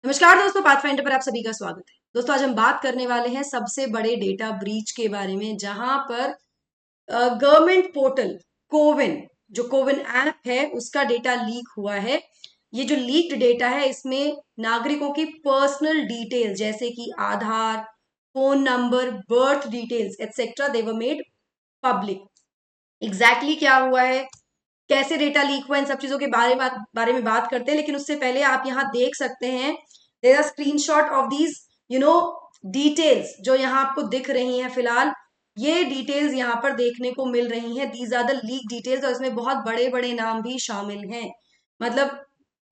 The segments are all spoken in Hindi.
नमस्कार दोस्तों, पाथफाइंडर पर आप सभी का स्वागत है। दोस्तों, आज हम बात करने वाले हैं सबसे बड़े डेटा ब्रीच के बारे में, जहां पर गवर्नमेंट पोर्टल कोविन, जो कोविन ऐप है, उसका डेटा लीक हुआ है। ये जो लीक्ड डेटा है, इसमें नागरिकों की पर्सनल डिटेल्स जैसे कि Aadhaar, phone number, birth details etcetera they were made public. Exactly क्या हुआ है, कैसे डेटा लीक हुआ, इन सब चीजों के बारे में बात करते हैं। लेकिन उससे पहले आप यहाँ देख सकते हैं, there are screenshot of these you know details जो यहाँ आपको दिख रही हैं। फिलहाल ये डिटेल्स यहाँ पर देखने को मिल रही हैं। These are the leak details, और इसमें बहुत बड़े बड़े नाम भी शामिल हैं। मतलब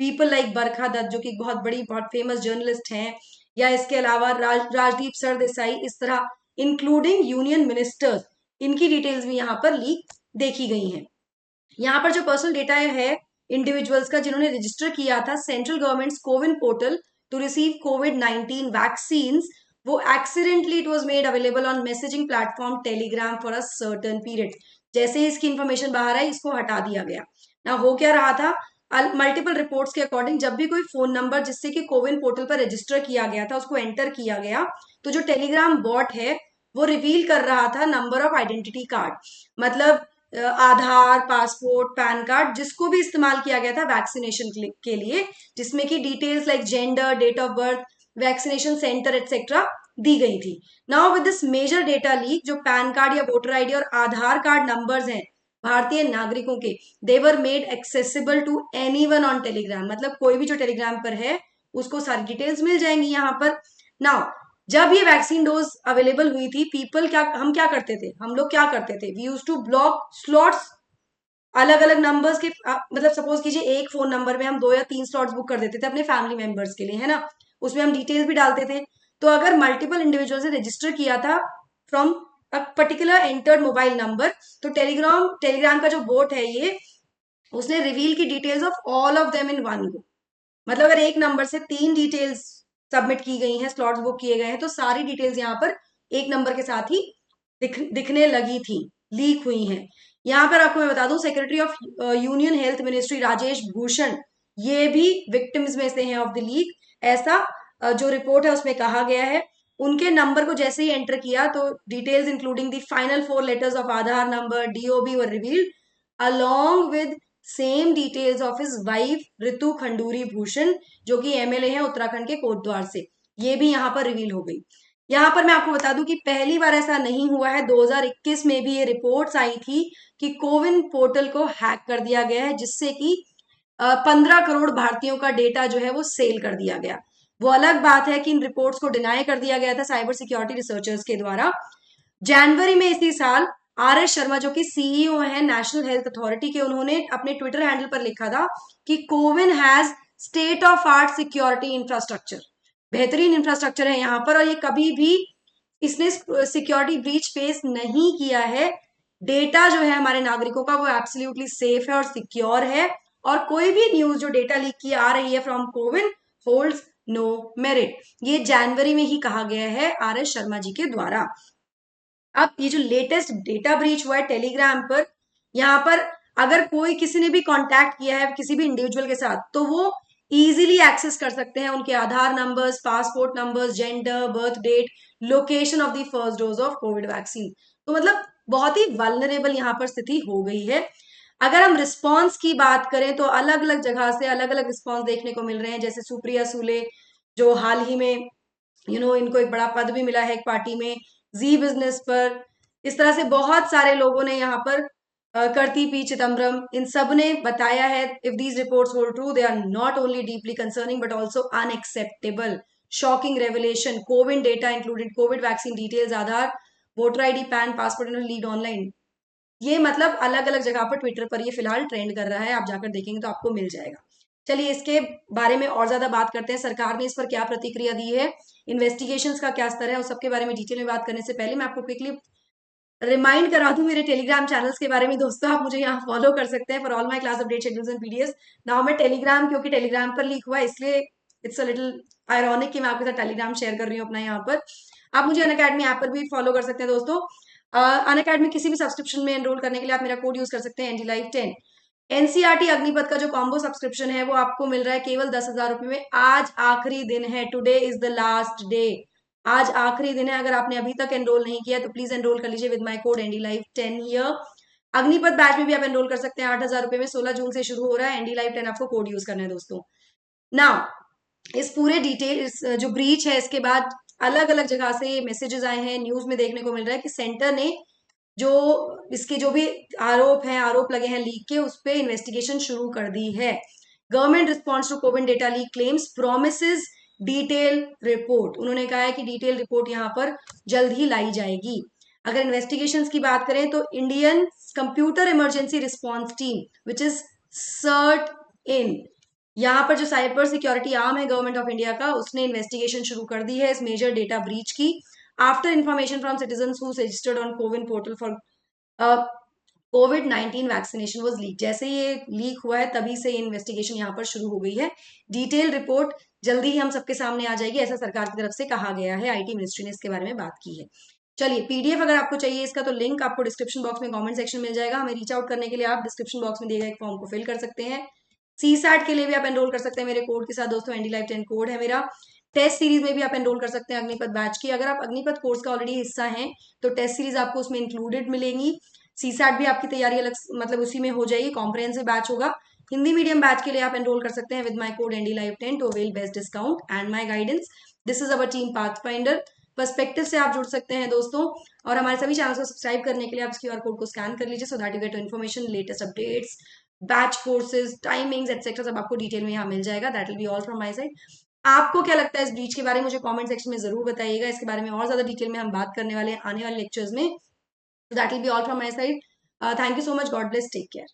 पीपल लाइक बरखा दत्त, जो कि बहुत फेमस जर्नलिस्ट हैं, या इसके अलावा राजदीप सरदेसाई, इस तरह इंक्लूडिंग यूनियन मिनिस्टर्स, इनकी डिटेल्स भी यहाँ पर लीक देखी गई हैं। यहाँ पर जो पर्सनल डेटा है इंडिविजुअल्स का, जिन्होंने रजिस्टर किया था central government CoWIN portal to receive कोविड-19 वैक्सीन, वो accidentally it was made available on messaging platform Telegram for a certain period. जैसे ही इसकी इंफॉर्मेशन बाहर आई, इसको हटा दिया गया। ना हो क्या रहा था, मल्टीपल रिपोर्ट्स के अकॉर्डिंग, जब भी कोई फोन नंबर जिससे कि कोविन पोर्टल पर रजिस्टर किया गया था उसको एंटर किया गया, तो जो टेलीग्राम बॉट है वो रिवील कर रहा था नंबर ऑफ आइडेंटिटी कार्ड। मतलब आधार, पासपोर्ट, पैन कार्ड, जिसको भी इस्तेमाल किया गया था वैक्सीनेशन के लिए, जिसमें कि details like gender, date of birth, vaccination centre etcetera दी गई थी। Now with this major data leak, जो पैन कार्ड या वोटर आईडी और आधार कार्ड नंबर्स हैं भारतीय नागरिकों के, they were made accessible to anyone on Telegram. मतलब कोई भी जो टेलीग्राम पर है उसको सारी डिटेल्स मिल जाएंगी यहाँ पर। नाउ जब ये वैक्सीन डोज अवेलेबल हुई थी, हम क्या करते थे, हम लोग क्या करते थे, we use to block slots. अलग अलग नंबर्स के मतलब सपोज कीजिए एक फोन नंबर में हम 2 या 3 स्लॉट्स बुक कर देते थे अपने फैमिली मेंबर्स के लिए, है ना। उसमें हम डिटेल्स भी डालते थे। तो अगर मल्टीपल इंडिविजुअल से रजिस्टर किया था from a particular entered mobile number, तो टेलीग्राम का जो बोट है ये, उसने रिवील की details of all of them in one go. मतलब अगर एक नंबर से 3 डिटेल्स सबमिट की गई हैं, स्लॉट्स बुक किए गए हैं, तो सारी डिटेल्स यहाँ पर एक नंबर के साथ ही दिखने लगी थी, लीक हुई हैं। यहाँ पर आपको मैं बता दूं, secretary of union health ministry Rajesh Bhushan, ये भी विक्टिम्स में से हैं ऑफ द लीक। ऐसा जो रिपोर्ट है उसमें कहा गया है। उनके नंबर को जैसे ही एंटर किया, तो details including the final 4 letters of Aadhaar number, DOB were revealed, along with same details of his wife Ritu Khanduri Bhushan, जो कि एमएलए है उत्तराखंड के कोटद्वार से। ये भी यहाँ पर रिवील हो गई। यहाँ पर मैं आपको बता दूं कि पहली बार ऐसा नहीं हुआ है। 2021 में भी ये रिपोर्ट्स आई थी कि कोविन पोर्टल को हैक कर दिया गया है, जिससे कि 15 करोड़ भारतीयों का डेटा जो है वो सेल कर दिया गया। वो अलग बात है कि इन रिपोर्ट्स को डिनाई कर दिया गया था साइबर सिक्योरिटी रिसर्चर्स के द्वारा। जनवरी में इसी साल आर एस शर्मा, जो कि सीईओ है नेशनल हेल्थ अथॉरिटी के, उन्होंने अपने ट्विटर हैंडल पर लिखा था कि CoWIN has state of art security infrastructure. बेहतरीन इंफ्रास्ट्रक्चर है यहाँ पर, और ये कभी भी इसने सिक्योरिटी ब्रीच फेस नहीं किया है। डेटा जो है हमारे नागरिकों का, वो एब्सोल्युटली सेफ है और सिक्योर है। और कोई भी न्यूज जो डेटा लीक की आ रही है from CoWIN holds no merit. ये जनवरी में ही कहा गया है आर एस शर्मा जी के द्वारा। अब ये जो लेटेस्ट डेटा ब्रीच हुआ है टेलीग्राम पर, यहाँ पर अगर कोई किसी ने भी कांटेक्ट किया है किसी भी इंडिविजुअल के साथ, तो वो इजीली एक्सेस कर सकते हैं उनके Aadhaar numbers, passport numbers, gender, birth date, location of the first dose of COVID vaccine. तो मतलब बहुत ही वल्नरेबल यहाँ पर स्थिति हो गई है। अगर हम रिस्पॉन्स की बात करें, तो अलग अलग जगह से अलग अलग रिस्पॉन्स देखने को मिल रहे हैं। जैसे सुप्रिया सूले, जो हाल ही में इनको एक बड़ा पद भी मिला है एक पार्टी में, जी बिजनेस पर, इस तरह से बहुत सारे लोगों ने यहाँ पर करती पी चिदम्बरम, इन सब ने बताया है, if these reports were true, they are not only deeply concerning but also unacceptable. Shocking revelation, Covid data included Covid vaccine details, Aadhaar, voter ID, PAN, passport leaked online. ये मतलब अलग अलग जगह पर ट्विटर पर ये फिलहाल ट्रेंड कर रहा है। आप जाकर देखेंगे तो आपको मिल जाएगा। चलिए इसके बारे में और ज्यादा बात करते हैं। सरकार ने इस पर क्या प्रतिक्रिया दी है, इन्वेस्टिगेशंस का क्या स्तर है, उस सबके बारे में डिटेल में बात करने से पहले मैं आपको क्विकली रिमाइंड करा दूं मेरे टेलीग्राम चैनल्स के बारे में। दोस्तों, आप मुझे यहाँ फॉलो कर सकते हैं for all my class update schedules and PDF. Now मैं टेलीग्राम, क्योंकि टेलीग्राम पर लीक हुआ है, इसलिए इट्स अ लिटिल आयरॉनिक कि मैं आपके साथ टेलीग्राम शेयर कर रही हूँ अपना यहाँ पर। आप मुझे अनअकैडमी ऐप पर भी फॉलो कर सकते हैं दोस्तों। अनअकैडमी किसी भी सब्सक्रिप्शन में एनरोल करने के लिए आप मेरा कोड यूज कर सकते हैं NDLive10। एनसीईआरटी अग्निपथ का जो कॉम्बो सब्सक्रिप्शन है वो आपको मिल रहा है केवल 10,000 रुपए में। आज आखिरी दिन है, today is the last day. आज आखिरी दिन है, अगर आपने अभी तक एनरोल नहीं किया तो प्लीज एनरोल कर लीजिए with my code ND live 10 here. Agnipath batch में भी आप एनरोल कर सकते हैं 8,000 रुपए में। 16 जून से शुरू हो रहा है। एनडी लाइव 10 आपको कोड यूज करना है दोस्तों। नाउ इस पूरे डिटेल, इस जो ब्रीच है, इसके बाद अलग अलग जगह से मैसेजेस आए हैं, न्यूज में देखने को मिल रहा है कि सेंटर ने जो इसके जो भी आरोप लगे हैं लीक के, उस पर इन्वेस्टिगेशन शुरू कर दी है। Government response to Covid data leak claims promises detail report. उन्होंने कहा है कि डिटेल रिपोर्ट यहाँ पर जल्द ही लाई जाएगी। अगर इन्वेस्टिगेशंस की बात करें तो Indian computer emergency response team which is CERT In, यहाँ पर जो साइबर सिक्योरिटी आर्म है गवर्नमेंट ऑफ इंडिया का, उसने इन्वेस्टिगेशन शुरू कर दी है इस मेजर डेटा ब्रीच की। After information from citizens who registered on CoWIN portal for कोविड-19 वैक्सीनेशन वाज लीक। जैसे ये लीक हुआ है तभी से इन्वेस्टिगेशन यहाँ पर शुरू हो गई है। डिटेल रिपोर्ट जल्दी ही हम सबके सामने आ जाएगी, ऐसा सरकार की तरफ से कहा गया है। आईटी मिनिस्ट्री ने इसके बारे में बात की है। चलिए, पीडीएफ अगर आपको चाहिए इसका तो लिंक आपको डिस्क्रिप्शन बॉक्स में कमेंट सेक्शन मिल जाएगा। हमें रीच आउट करने के लिए आप डिस्क्रिप्शन बॉक्स में दिए गए एक फॉर्म को फिल कर सकते हैं। सीसैट के लिए भी आप एनरोल कर सकते हैं मेरे कोड के साथ दोस्तों, एनडी लाइव 10 कोड है मेरा। टेस्ट सीरीज में भी आप एनरोल कर सकते हैं अग्निपथ बैच की। अगर आप अग्निपथ कोर्स का ऑलरेडी हिस्सा हैं तो टेस्ट सीरीज आपको उसमें इंक्लूडेड मिलेंगी। सीसैट भी आपकी तैयारी अलग मतलब उसी में हो जाएगी, कॉम्प्रिहेंसिव बैच होगा। हिंदी मीडियम बैच के लिए आप एनरोल कर सकते हैं with my code ND live 10 to avail best discount and my guidance. This is our team Pathfinder. Perspective से आप जुड़ सकते हैं दोस्तों, और हमारे सभी चैनल को सब्सक्राइब करने के लिए आप इस क्यूआर कोड को स्कैन कर लीजिए so that you get information, latest updates, batch courses, timings etcetera सब आपको डिटेल में यहाँ मिल जाएगा। That will be all from my side. आपको क्या लगता है इस ब्रीच के बारे में, मुझे कमेंट सेक्शन में जरूर बताइएगा। इसके बारे में और ज्यादा डिटेल में हम बात करने वाले हैं आने वाले लेक्चर्स में। That will be all from my side. Thank you so much. God bless. Take care.